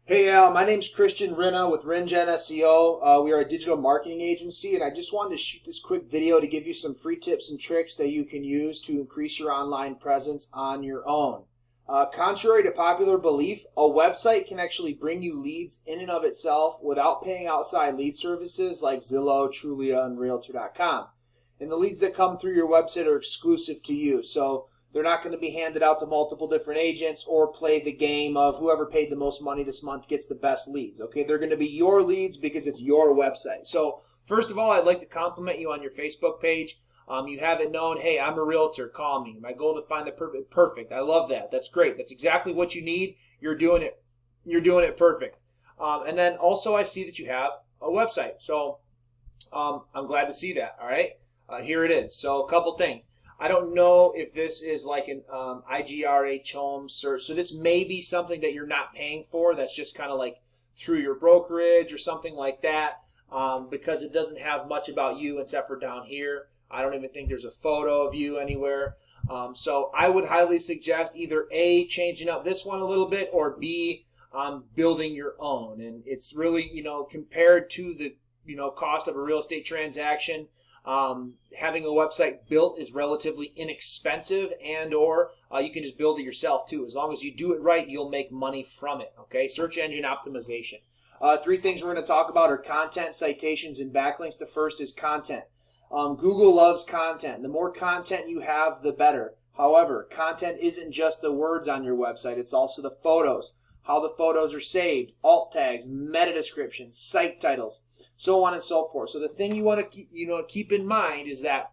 Hey Al, my name's Christian Rinna with RenGen SEO. We are a digital marketing agency, and I just wanted to shoot this quick video to give you some free tips and tricks that you can use to increase your online presence on your own. Contrary to popular belief, a website can actually bring you leads in and of itself without paying outside lead services like Zillow, Trulia, and Realtor.com. And the leads that come through your website are exclusive to you, so they're not going to be handed out to multiple different agents or play the game of whoever paid the most money this month gets the best leads. Okay, they're going to be your leads because it's your website. So first of all, I'd like to compliment you on your Facebook page. You have it known, hey, I'm a realtor, call me. My goal to find the perfect. I love that. That's great. That's exactly what you need. You're doing it. You're doing it perfect. And then also I see that you have a website. So I'm glad to see that. All right. Here it is. So a couple things. I don't know if this is like an IGRH home search. So this may be something that you're not paying for. That's just kind of like through your brokerage or something like that, because it doesn't have much about you except for down here. I don't even think there's a photo of you anywhere. So I would highly suggest either A, changing up this one a little bit, or B, building your own. And it's really, compared to the, cost of a real estate transaction, having a website built is relatively inexpensive, and or you can just build it yourself too. As long as you do it right, you'll make money from it. Okay, search engine optimization. Three things we're going to talk about are content, citations, and backlinks. The first is content. Google loves content. The more content you have, the better. However, content isn't just the words on your website. It's also the photos, how the photos are saved, alt tags, meta descriptions, site titles, so on and so forth. So the thing you want to keep in mind is that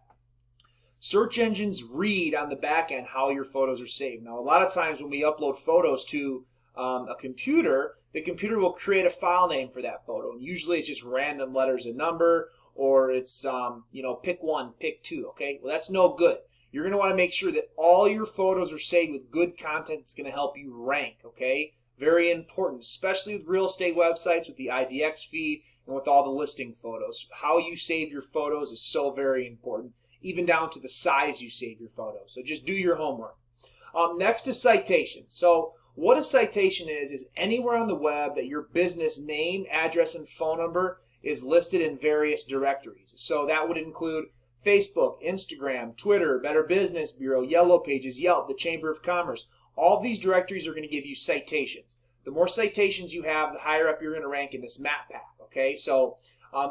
search engines read on the back end how your photos are saved. Now, a lot of times when we upload photos to a computer, the computer will create a file name for that photo. And usually it's just random letters and number, or it's, pick one, pick two. Okay, well, that's no good. You're going to want to make sure that all your photos are saved with good content that's going to help you rank. Okay. Very important, especially with real estate websites, with the IDX feed, and with all the listing photos. How you save your photos is so very important, even down to the size you save your photos. So just do your homework. Next is citations. So what a citation is anywhere on the web that your business name, address, and phone number is listed in various directories. So that would include Facebook, Instagram, Twitter, Better Business Bureau, Yellow Pages, Yelp, the Chamber of Commerce. All of these directories are going to give you citations. The more citations you have, the higher up you're going to rank in this map pack. Okay, so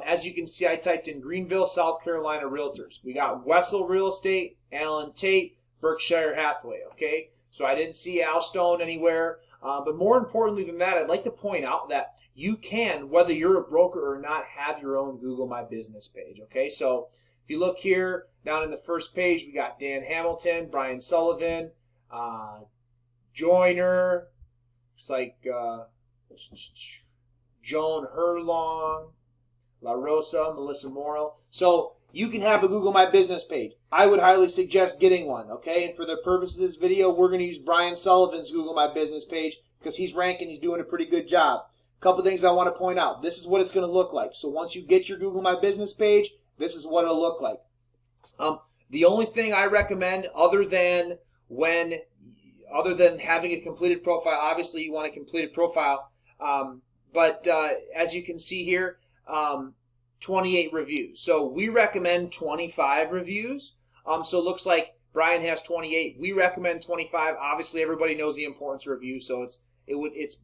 as you can see, I typed in Greenville, South Carolina realtors. We got Wessel Real Estate, Allen Tate, Berkshire Hathaway. Okay, so I didn't see Al Stone anywhere. But more importantly than that, I'd like to point out that you can, whether you're a broker or not, have your own Google My Business page. Okay, so if you look here down in the first page, we got Dan Hamilton, Brian Sullivan, Joyner, looks like Joan Herlong, La Rosa, Melissa Morrill. So you can have a Google My Business page. I would highly suggest getting one, okay? And for the purpose of this video, we're going to use Brian Sullivan's Google My Business page because he's ranking, he's doing a pretty good job. A couple things I want to point out. This is what it's going to look like. So once you get your Google My Business page, this is what it'll look like. The only thing I recommend other than having a completed profile, obviously you want a completed profile, but as you can see here, 28 reviews. So we recommend 25 reviews. So it looks like Brian has 28. We recommend 25. Obviously, everybody knows the importance of reviews, so it's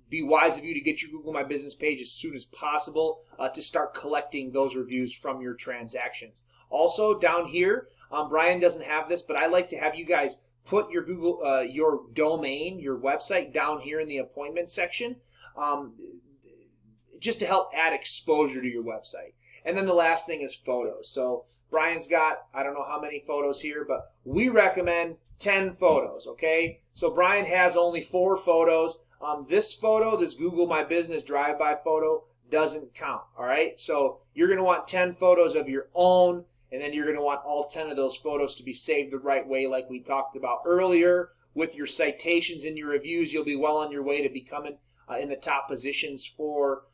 be wise of you to get your Google My Business page as soon as possible to start collecting those reviews from your transactions. Also, down here, Brian doesn't have this, but I like to have you guys put your Google, your domain, your website down here in the appointment section, just to help add exposure to your website. And then the last thing is photos. So Brian's got, I don't know how many photos here, but we recommend 10 photos, okay? So Brian has only 4 photos. This photo, this Google My Business drive-by photo, doesn't count, all right? So you're going to want 10 photos of your own, and then you're going to want all 10 of those photos to be saved the right way like we talked about earlier. With your citations and your reviews, you'll be well on your way to becoming in the top positions for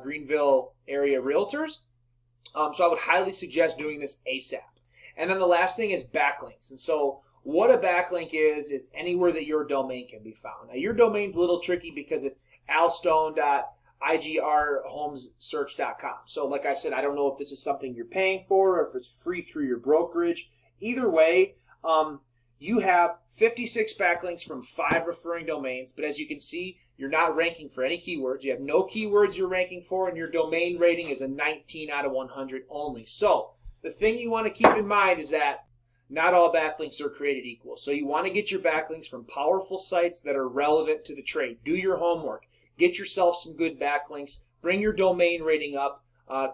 Greenville area realtors. So I would highly suggest doing this ASAP. And then the last thing is backlinks. And so what a backlink is anywhere that your domain can be found. Now your domain's a little tricky because alstone.igrhomesearch.com. So like I said, I don't know if this is something you're paying for or if it's free through your brokerage. Either way, you have 56 backlinks from 5 referring domains, but as you can see, you're not ranking for any keywords. You have no keywords you're ranking for, and your domain rating is a 19 out of 100 only. So the thing you want to keep in mind is that not all backlinks are created equal. So you want to get your backlinks from powerful sites that are relevant to the trade. Do your homework. Get yourself some good backlinks. Bring your domain rating up.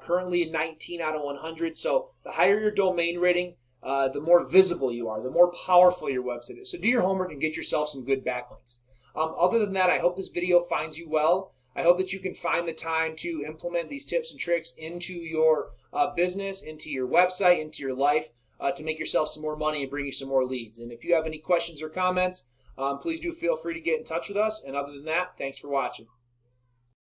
Currently a 19 out of 100. So the higher your domain rating, the more visible you are, the more powerful your website is. So do your homework and get yourself some good backlinks. Other than that, I hope this video finds you well. I hope that you can find the time to implement these tips and tricks into your business, into your website, into your life to make yourself some more money and bring you some more leads. And if you have any questions or comments, please do feel free to get in touch with us. And other than that, thanks for watching.